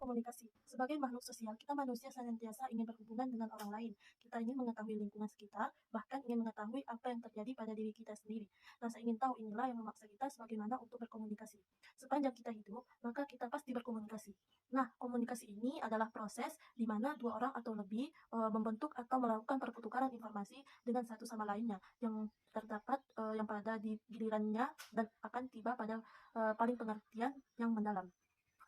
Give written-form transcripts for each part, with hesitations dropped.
Komunikasi. Sebagai makhluk sosial, kita manusia senantiasa ingin berhubungan dengan orang lain. Kita ingin mengetahui lingkungan sekitar, bahkan ingin mengetahui apa yang terjadi pada diri kita sendiri. Rasa ingin tahu inilah yang memaksa kita sebagaimana untuk berkomunikasi. Sepanjang kita hidup, maka kita pasti berkomunikasi. Nah, komunikasi ini adalah proses di mana dua orang atau lebih membentuk atau melakukan pertukaran informasi dengan satu sama lainnya yang terdapat yang pada di gilirannya dan akan tiba pada paling pengertian yang mendalam.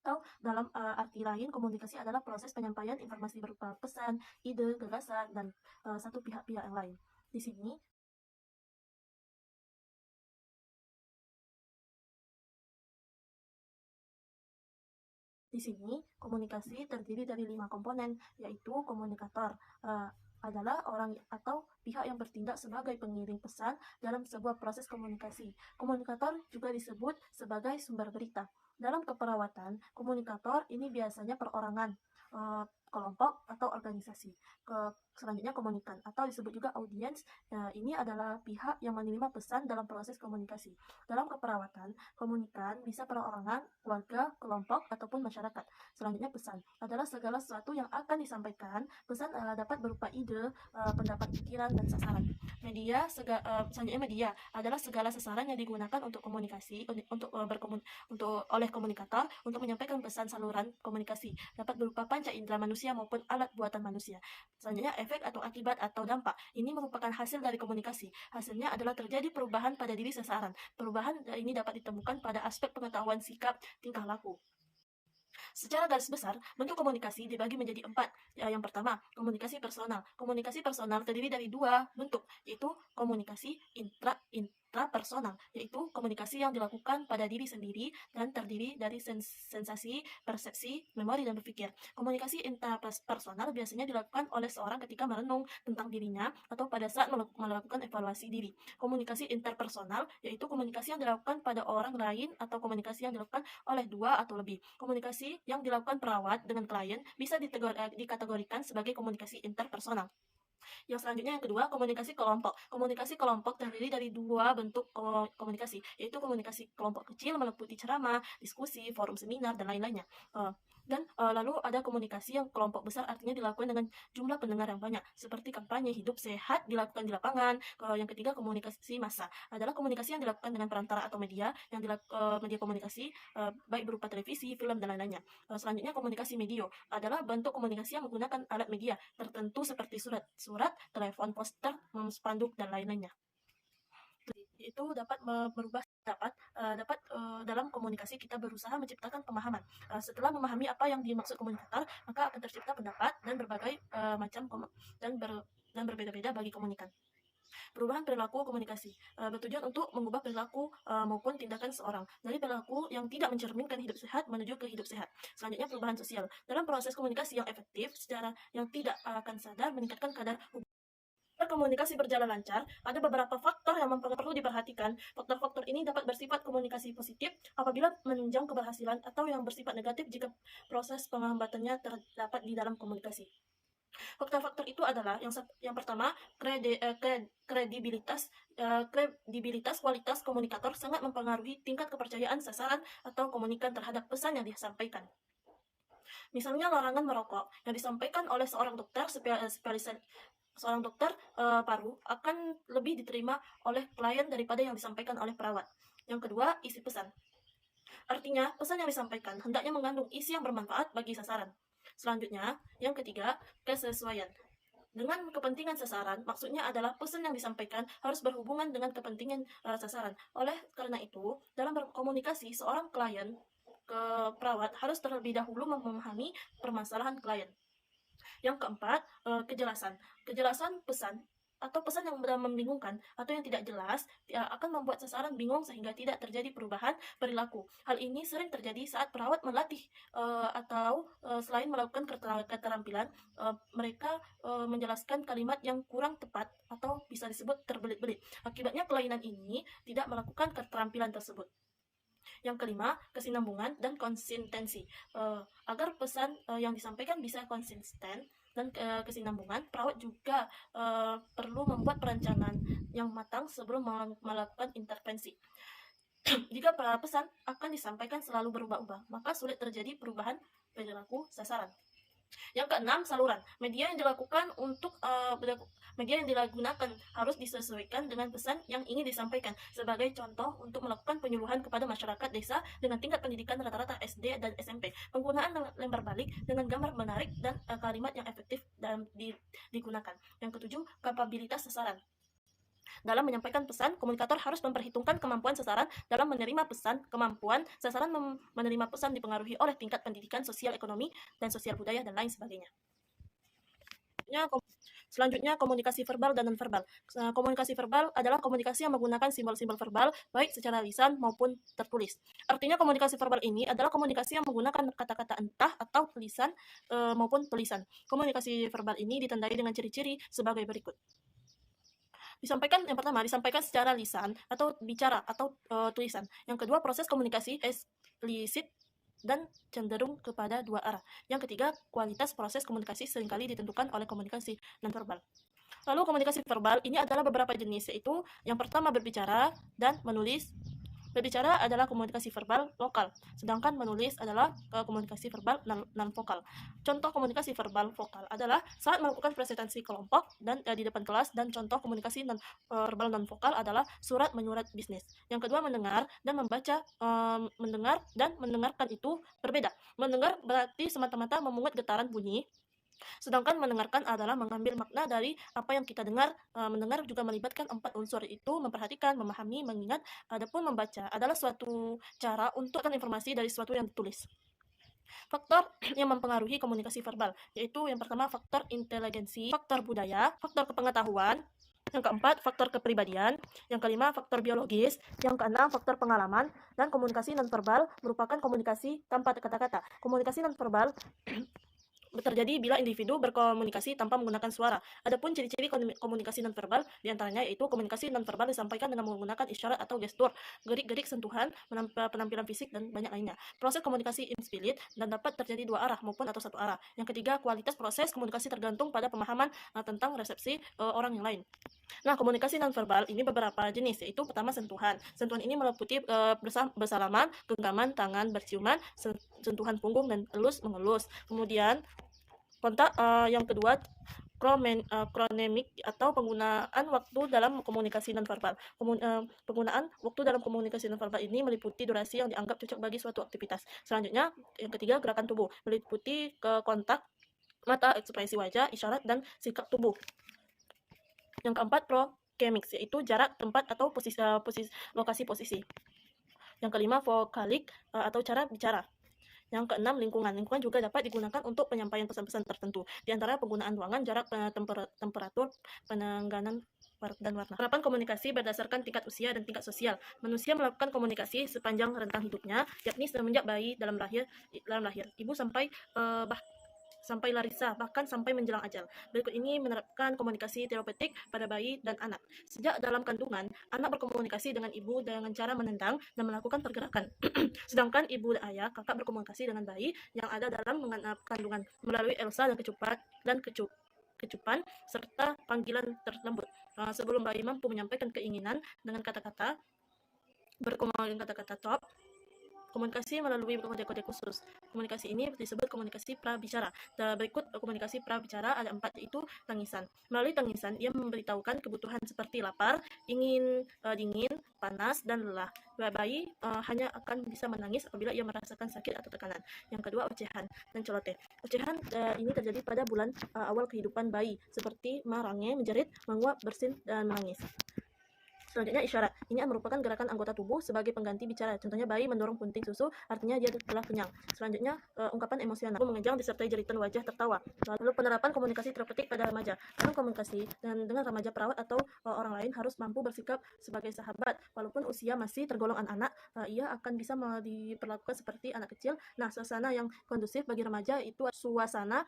Atau dalam arti lain, komunikasi adalah proses penyampaian informasi berupa pesan, ide, gagasan, dan satu pihak-pihak yang lain. Di sini, komunikasi terdiri dari 5 komponen, yaitu komunikator, adalah orang atau pihak yang bertindak sebagai pengiring pesan dalam sebuah proses komunikasi. Komunikator juga disebut sebagai sumber berita. Dalam keperawatan, komunikator ini biasanya perorangan, kelompok atau organisasi. Selanjutnya komunikan atau disebut juga audiens. Ini adalah pihak yang menerima pesan dalam proses komunikasi. Dalam keperawatan, komunikan bisa perorangan, keluarga, kelompok, ataupun masyarakat. Selanjutnya pesan adalah segala sesuatu yang akan disampaikan. Pesan dapat berupa ide, pendapat, pikiran, dan sasaran. Selanjutnya media adalah segala sasaran yang digunakan untuk komunikasi, untuk oleh komunikator untuk menyampaikan pesan. Saluran komunikasi dapat berupa panca indera manusia maupun alat buatan manusia. Selanjutnya efek atau akibat atau dampak. Ini merupakan hasil dari komunikasi. Hasilnya adalah terjadi perubahan pada diri sasaran. Perubahan ini dapat ditemukan pada aspek pengetahuan, sikap, tingkah laku. Secara garis besar, bentuk komunikasi dibagi menjadi 4. Yang pertama, komunikasi personal. Komunikasi personal terdiri dari 2 bentuk, yaitu komunikasi intrapersonal, yaitu komunikasi yang dilakukan pada diri sendiri dan terdiri dari sensasi, persepsi, memori, dan berpikir. Komunikasi intrapersonal biasanya dilakukan oleh seorang ketika merenung tentang dirinya atau pada saat melakukan evaluasi diri. Komunikasi interpersonal yaitu komunikasi yang dilakukan pada orang lain atau komunikasi yang dilakukan oleh 2 atau lebih. Komunikasi yang dilakukan perawat dengan klien bisa dikategorikan sebagai komunikasi interpersonal. Yang selanjutnya yang kedua, komunikasi kelompok. Komunikasi kelompok terdiri dari 2 bentuk komunikasi, yaitu komunikasi kelompok kecil meliputi ceramah, diskusi, forum seminar, dan lain-lainnya. Lalu ada komunikasi yang kelompok besar, artinya dilakukan dengan jumlah pendengar yang banyak, seperti kampanye hidup sehat dilakukan di lapangan. Yang ketiga, komunikasi massa adalah komunikasi yang dilakukan dengan perantara atau media, media komunikasi baik berupa televisi, film, dan lain-lainnya. Selanjutnya, komunikasi media adalah bentuk komunikasi yang menggunakan alat media tertentu seperti surat, telepon, poster, spanduk, dan lain-lainnya. Itu dapat merubah dalam komunikasi kita berusaha menciptakan pemahaman. Setelah memahami apa yang dimaksud komunikator, maka akan tercipta pendapat dan berbagai macam dan berbeda-beda bagi komunikan. Perubahan perilaku komunikasi bertujuan untuk mengubah perilaku maupun tindakan seorang dari perilaku yang tidak mencerminkan hidup sehat menuju ke hidup sehat. Selanjutnya, perubahan sosial dalam proses komunikasi yang efektif secara yang tidak akan sadar meningkatkan kadar komunikasi berjalan lancar, ada beberapa faktor yang perlu diperhatikan. Faktor-faktor ini dapat bersifat komunikasi positif apabila menunjang keberhasilan atau yang bersifat negatif jika proses penghambatannya terdapat di dalam komunikasi. Faktor-faktor itu adalah yang pertama, kredibilitas. Kredibilitas kualitas komunikator sangat mempengaruhi tingkat kepercayaan sasaran atau komunikan terhadap pesan yang disampaikan. Misalnya larangan merokok yang disampaikan oleh seorang dokter paru akan lebih diterima oleh klien daripada yang disampaikan oleh perawat. Yang kedua, isi pesan. Artinya, pesan yang disampaikan hendaknya mengandung isi yang bermanfaat bagi sasaran. Selanjutnya, yang ketiga, kesesuaian. Dengan kepentingan sasaran, maksudnya adalah pesan yang disampaikan harus berhubungan dengan kepentingan sasaran. Oleh karena itu, dalam berkomunikasi, seorang klien ke perawat harus terlebih dahulu memahami permasalahan klien. Yang keempat, kejelasan. Kejelasan pesan atau pesan yang benar membingungkan atau yang tidak jelas akan membuat sasaran bingung sehingga tidak terjadi perubahan perilaku. Hal ini sering terjadi saat perawat melatih atau selain melakukan keterampilan, mereka menjelaskan kalimat yang kurang tepat atau bisa disebut terbelit-belit. Akibatnya kelainan ini tidak melakukan keterampilan tersebut. Yang kelima, kesinambungan dan konsistensi. Agar pesan yang disampaikan bisa konsisten dan kesinambungan, perawat juga perlu membuat perencanaan yang matang sebelum melakukan intervensi. Jika pesan akan disampaikan selalu berubah-ubah, maka sulit terjadi perubahan perilaku sasaran. Yang keenam, saluran. Media yang dilakukan untuk media yang digunakan harus disesuaikan dengan pesan yang ingin disampaikan. Sebagai contoh, untuk melakukan penyuluhan kepada masyarakat desa dengan tingkat pendidikan rata-rata SD dan SMP, penggunaan lembar balik dengan gambar menarik dan kalimat yang efektif digunakan. Yang ketujuh, kapabilitas sasaran. Dalam menyampaikan pesan, komunikator harus memperhitungkan kemampuan sasaran dalam menerima pesan. Kemampuan sasaran menerima pesan dipengaruhi oleh tingkat pendidikan, sosial ekonomi, dan sosial budaya, dan lain sebagainya. Selanjutnya, komunikasi verbal dan non-verbal. Komunikasi verbal adalah komunikasi yang menggunakan simbol-simbol verbal, baik secara lisan maupun tertulis. Artinya, komunikasi verbal ini adalah komunikasi yang menggunakan kata-kata entah atau tulisan maupun tulisan. Komunikasi verbal ini ditandai dengan ciri-ciri sebagai berikut. Yang pertama, disampaikan secara lisan atau bicara atau tulisan. Yang kedua, proses komunikasi eksplisit dan cenderung kepada dua arah. Yang ketiga, kualitas proses komunikasi seringkali ditentukan oleh komunikasi nonverbal. Lalu komunikasi verbal ini adalah beberapa jenis, yaitu yang pertama berbicara dan menulis. Berbicara adalah komunikasi verbal lokal, sedangkan menulis adalah komunikasi verbal non-vokal. Contoh komunikasi verbal vokal adalah saat melakukan presentasi kelompok dan di depan kelas, dan contoh komunikasi verbal non-vokal adalah surat menyurat bisnis. Yang kedua, mendengar dan membaca. Mendengar dan mendengarkan itu berbeda. Mendengar berarti semata-mata memungut getaran bunyi, sedangkan mendengarkan adalah mengambil makna dari apa yang kita dengar. Mendengar juga melibatkan 4 unsur, yaitu memperhatikan, memahami, mengingat. Adapun membaca adalah suatu cara untuk informasi dari sesuatu yang ditulis. Faktor yang mempengaruhi komunikasi verbal, yaitu yang pertama faktor inteligensi, faktor budaya, faktor kepengetahuan. Yang keempat, faktor kepribadian. Yang kelima, faktor biologis. Yang keenam, faktor pengalaman. Dan komunikasi nonverbal merupakan komunikasi tanpa kata-kata. Komunikasi nonverbal terjadi bila individu berkomunikasi tanpa menggunakan suara. Adapun ciri-ciri komunikasi nonverbal diantaranya yaitu komunikasi nonverbal disampaikan dengan menggunakan isyarat atau gestur, gerik-gerik sentuhan, penampilan fisik, dan banyak lainnya. Proses komunikasi implisit dan dapat terjadi dua arah maupun atau satu arah. Yang ketiga, kualitas proses komunikasi tergantung pada pemahaman tentang resepsi orang yang lain. Nah, komunikasi nonverbal ini beberapa jenis, yaitu pertama, sentuhan. Sentuhan ini meliputi bersalaman, genggaman tangan, berciuman, sentuhan punggung, dan elus mengelus. Kemudian kontak. Yang kedua, kronemik atau penggunaan waktu dalam komunikasi nonverbal. Penggunaan waktu dalam komunikasi nonverbal ini meliputi durasi yang dianggap cocok bagi suatu aktivitas. Selanjutnya, yang ketiga, gerakan tubuh, meliputi kontak mata, ekspresi wajah, isyarat, dan sikap tubuh. Yang keempat, prokemix, yaitu jarak, tempat, atau lokasi posisi. Yang kelima, vokalik atau cara bicara. Yang keenam, lingkungan. Lingkungan juga dapat digunakan untuk penyampaian pesan-pesan tertentu, di antara penggunaan ruangan, jarak, temperatur, penanganan, dan warna. Penerapan komunikasi berdasarkan tingkat usia dan tingkat sosial. Manusia melakukan komunikasi sepanjang rentang hidupnya, yakni semenjak bayi dalam lahir, ibu sampai larisa, bahkan sampai menjelang ajal. Berikut ini menerapkan komunikasi terapeutik pada bayi dan anak. Sejak dalam kandungan, anak berkomunikasi dengan ibu dengan cara menendang dan melakukan pergerakan. Sedangkan ibu dan ayah, kakak, berkomunikasi dengan bayi yang ada dalam kandungan melalui elsa dan kecupan serta panggilan terlembut. Sebelum bayi mampu menyampaikan keinginan dengan kata-kata, top, komunikasi melalui kode-kode khusus. Komunikasi ini disebut komunikasi prabicara. Berikut komunikasi prabicara ada 4, yaitu tangisan. Melalui tangisan, ia memberitahukan kebutuhan seperti lapar, ingin dingin, panas, dan lelah. Bayi hanya akan bisa menangis apabila ia merasakan sakit atau tekanan. Yang kedua, ocehan dan celoteh. Ocehan ini terjadi pada bulan awal kehidupan bayi, seperti merange, menjerit, menguap, bersin, dan menangis. Selanjutnya, isyarat. Ini merupakan gerakan anggota tubuh sebagai pengganti bicara. Contohnya, bayi mendorong punting susu, artinya dia telah kenyang. Selanjutnya, ungkapan emosional, mengejang disertai jeritan wajah tertawa. Lalu penerapan komunikasi terapeutik pada remaja. Dalam komunikasi dengan remaja, perawat atau orang lain harus mampu bersikap sebagai sahabat. Walaupun usia masih tergolong anak-anak, ia akan bisa diperlakukan seperti anak kecil. Nah, suasana yang kondusif bagi remaja itu suasana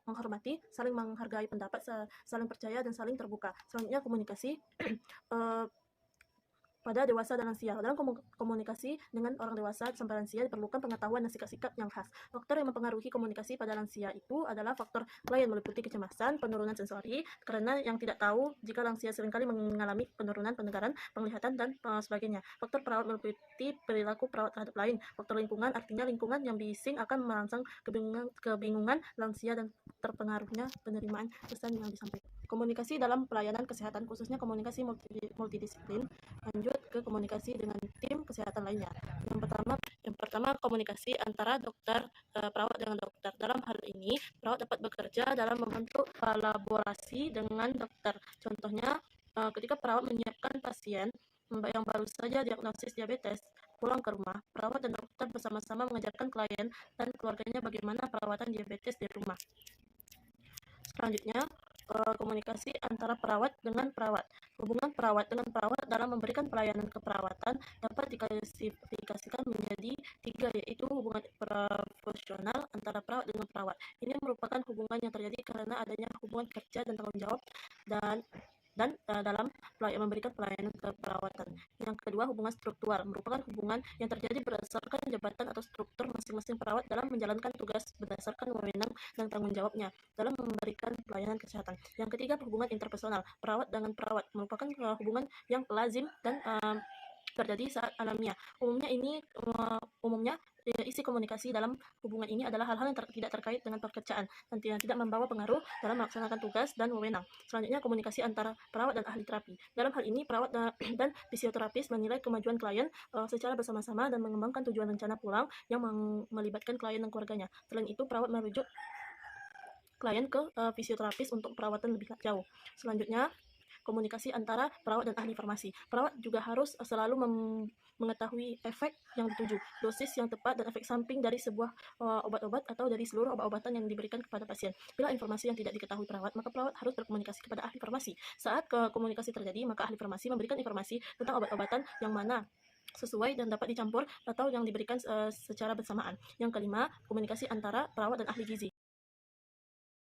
menghormati, saling menghargai pendapat, saling percaya, dan saling terbuka. Selanjutnya, komunikasi pada dewasa dan lansia. Dalam komunikasi dengan orang dewasa sampai lansia diperlukan pengetahuan dan sikap-sikap yang khas. Faktor yang mempengaruhi komunikasi pada lansia itu adalah faktor klien meliputi kecemasan, penurunan sensori, karena yang tidak tahu jika lansia seringkali mengalami penurunan pendengaran, penglihatan, dan sebagainya. Faktor perawat meliputi perilaku perawat terhadap lain. Faktor lingkungan artinya lingkungan yang bising akan merangsang kebingungan lansia dan terpengaruhnya penerimaan pesan yang disampaikan. Komunikasi dalam pelayanan kesehatan, khususnya komunikasi multidisiplin, lanjut ke komunikasi dengan tim kesehatan lainnya. Yang pertama komunikasi antara dokter, perawat dengan dokter. Dalam hal ini, perawat dapat bekerja dalam membentuk kolaborasi dengan dokter. Contohnya, ketika perawat menyiapkan pasien yang baru saja diagnosis diabetes pulang ke rumah, perawat dan dokter bersama-sama mengajarkan klien dan keluarganya bagaimana perawatan diabetes di rumah. Selanjutnya, komunikasi antara perawat dengan perawat. Hubungan perawat dengan perawat dalam memberikan pelayanan keperawatan dapat diklasifikasikan menjadi 3, yaitu hubungan profesional antara perawat dengan perawat. Ini merupakan hubungan yang terjadi karena adanya hubungan kerja dan tanggung jawab dalam memberikan pelayanan keperawatan. Yang kedua, hubungan struktural merupakan hubungan yang terjadi berdasarkan jabatan atau struktur masing-masing perawat dalam menjalankan tugas berdasarkan wewenang dan tanggung jawabnya dalam memberikan pelayanan kesehatan. Yang ketiga, hubungan interpersonal perawat dengan perawat merupakan hubungan yang lazim dan terjadi saat alamiah. Umumnya isi komunikasi dalam hubungan ini adalah hal-hal yang tidak terkait dengan pekerjaan dan tidak membawa pengaruh dalam melaksanakan tugas dan wewenang. Selanjutnya, komunikasi antara perawat dan ahli terapi. Dalam hal ini, perawat dan fisioterapis menilai kemajuan klien secara bersama-sama dan mengembangkan tujuan rencana pulang yang melibatkan klien dan keluarganya. Selain itu, perawat merujuk klien ke fisioterapis untuk perawatan lebih jauh. Selanjutnya, komunikasi antara perawat dan ahli farmasi. Perawat juga harus selalu mengetahui efek yang dituju, dosis yang tepat, dan efek samping dari sebuah obat-obat atau dari seluruh obat-obatan yang diberikan kepada pasien. Bila informasi yang tidak diketahui perawat, maka perawat harus berkomunikasi kepada ahli farmasi. Saat komunikasi terjadi, maka ahli farmasi memberikan informasi tentang obat-obatan yang mana sesuai dan dapat dicampur atau yang diberikan secara bersamaan. Yang kelima, komunikasi antara perawat dan ahli gizi.